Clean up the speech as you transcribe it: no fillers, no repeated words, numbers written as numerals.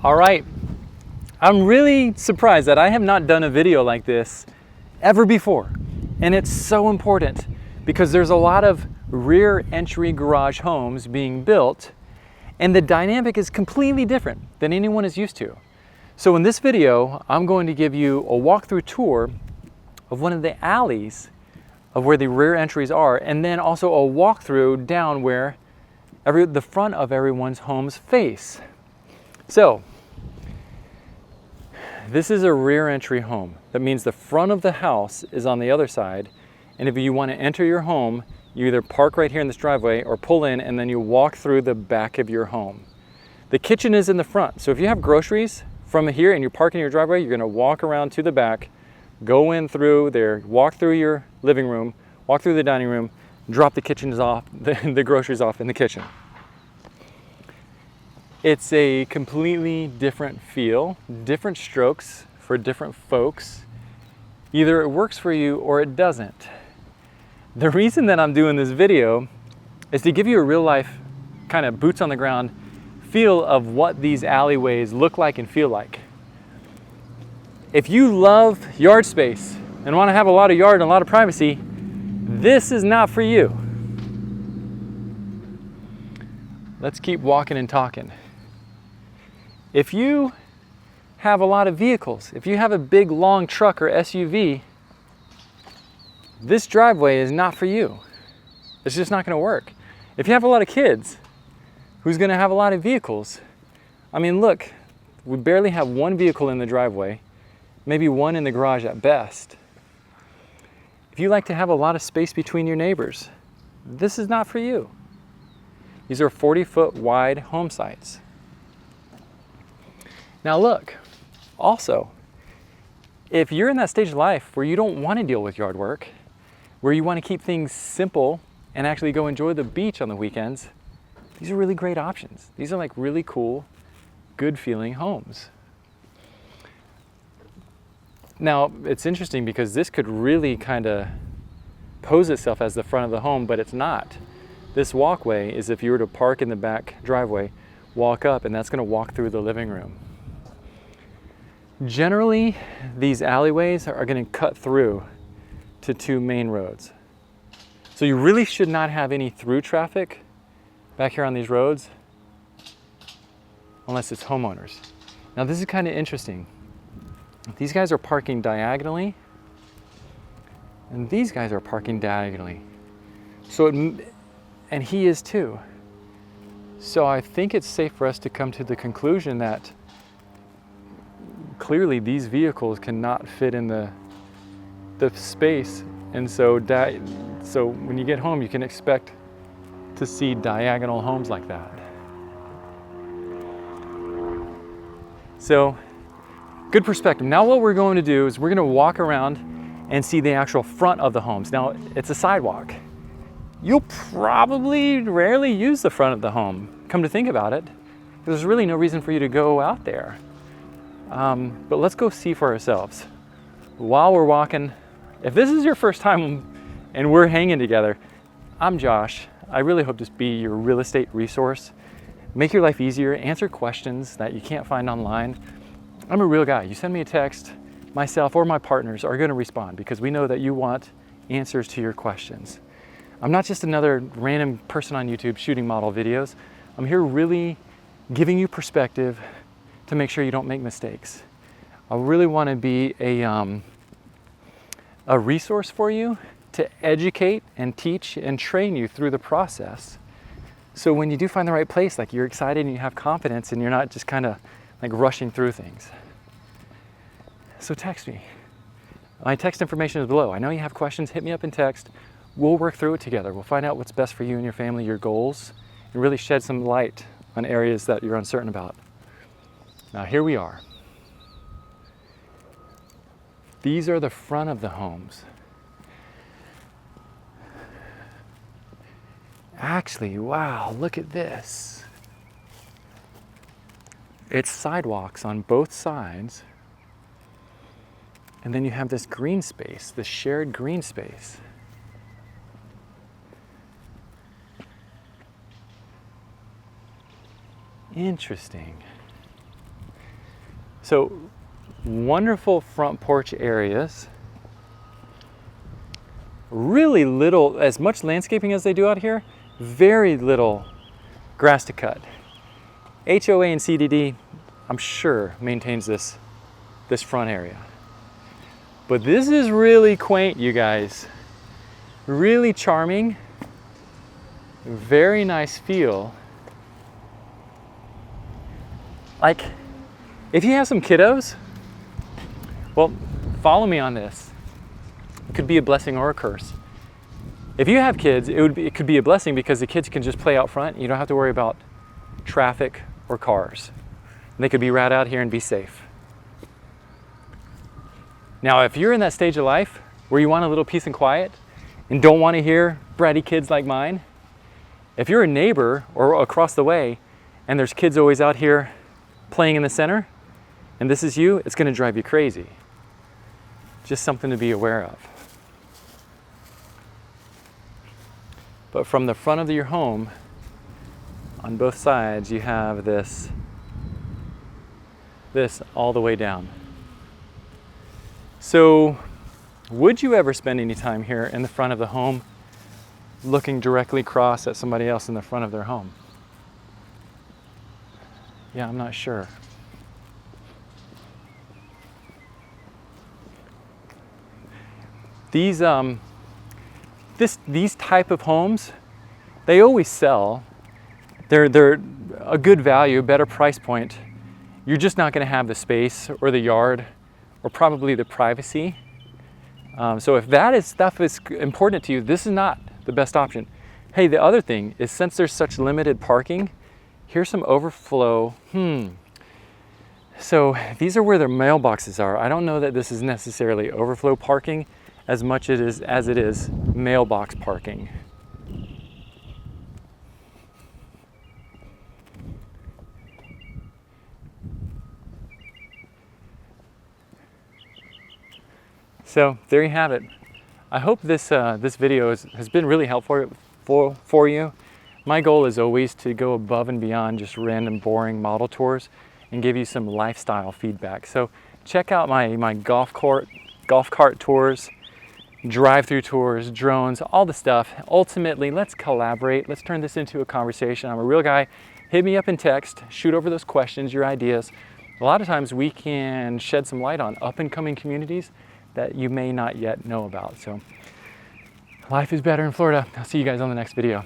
All right, I'm really surprised that I have not done a video like this ever before. And it's so important because there's a lot of rear entry garage homes being built and the dynamic is completely different than anyone is used to. So in this video, I'm going to give you a walkthrough tour of one of the alleys of where the rear entries are, and then also a walkthrough down where the front of everyone's homes face. So, this is a rear entry home. That means the front of the house is on the other side, and if you want to enter your home, you either park right here in this driveway or pull in and then you walk through the back of your home. The kitchen is in the front, so if you have groceries from here and you're parking in your driveway, you're going to walk around to the back, go in through there, walk through your living room, walk through the dining room, drop the kitchens off, the groceries off in the kitchen. It's a completely different feel, different strokes for different folks. Either it works for you or it doesn't. The reason that I'm doing this video is to give you a real life kind of boots on the ground feel of what these alleyways look like and feel like. If you love yard space and want to have a lot of yard and a lot of privacy, this is not for you. Let's keep walking and talking. If you have a lot of vehicles, if you have a big long truck or SUV, this driveway is not for you. It's just not going to work. If you have a lot of kids, who's going to have a lot of vehicles? I mean, look, we barely have one vehicle in the driveway, maybe one in the garage at best. If you like to have a lot of space between your neighbors, this is not for you. These are 40-foot wide home sites. Now look, also, if you're in that stage of life where you don't want to deal with yard work, where you want to keep things simple and actually go enjoy the beach on the weekends, these are really great options. These are like really cool, good feeling homes. Now, it's interesting because this could really kind of pose itself as the front of the home, but it's not. This walkway is if you were to park in the back driveway, walk up, and that's going to walk through the living room. Generally, these alleyways are going to cut through to two main roads. So you really should not have any through traffic back here on these roads unless it's homeowners. Now this is kind of interesting. These guys are parking diagonally and these guys are parking diagonally. So and he is too. So I think it's safe for us to come to the conclusion that clearly these vehicles cannot fit in the space, and so when you get home you can expect to see diagonal homes like that. So good perspective. Now what we're going to do is we're going to walk around and see the actual front of the homes. Now it's a sidewalk. You'll probably rarely use the front of the home, come to think about it. There's really no reason for you to go out there. But let's go see for ourselves. While we're walking, if this is your first time and we're hanging together, I'm Josh. I really hope to be your real estate resource. Make your life easier, answer questions that you can't find online. I'm a real guy. You send me a text, myself or my partners are going to respond because we know that you want answers to your questions. I'm not just another random person on YouTube shooting model videos. I'm here really giving you perspective to make sure you don't make mistakes. I really want to be a resource for you to educate and teach and train you through the process. So when you do find the right place, like you're excited and you have confidence and you're not just kind of like rushing through things. So text me. My text information is below. I know you have questions, hit me up in text. We'll work through it together. We'll find out what's best for you and your family, your goals, and really shed some light on areas that you're uncertain about. Now here we are. These are the front of the homes. Actually, wow, look at this. It's sidewalks on both sides. And then you have this green space, this shared green space. Interesting. So wonderful front porch areas. Really little, as much landscaping as they do out here, very little grass to cut. HOA and CDD, I'm sure, maintains this front area. But this is really quaint, you guys. Really charming. Very nice feel. Like, if you have some kiddos, well, follow me on this. It could be a blessing or a curse. If you have kids, it could be a blessing because the kids can just play out front. You don't have to worry about traffic or cars. And they could be right out here and be safe. Now, if you're in that stage of life where you want a little peace and quiet and don't want to hear bratty kids like mine, if you're a neighbor or across the way and there's kids always out here playing in the center, and this is you, it's going to drive you crazy. Just something to be aware of. But from the front of your home, on both sides, you have this all the way down. So, would you ever spend any time here in the front of the home looking directly across at somebody else in the front of their home? Yeah, I'm not sure. These type of homes, they always sell. They're a good value, better price point. You're just not going to have the space or the yard or probably the privacy. So if that stuff is important to you, this is not the best option. Hey, the other thing is, since there's such limited parking, here's some overflow. So these are where their mailboxes are. I don't know that this is necessarily overflow parking as much as it is mailbox parking. So there you have it. I hope this video has been really helpful for you. My goal is always to go above and beyond just random boring model tours and give you some lifestyle feedback. So check out my golf cart tours, drive-through tours, drones, all the stuff. Ultimately, let's collaborate. Let's turn this into a conversation. I'm a real guy. Hit me up in text, shoot over those questions, your ideas. A lot of times we can shed some light on up-and-coming communities that you may not yet know about. So life is better in Florida. I'll see you guys on the next video.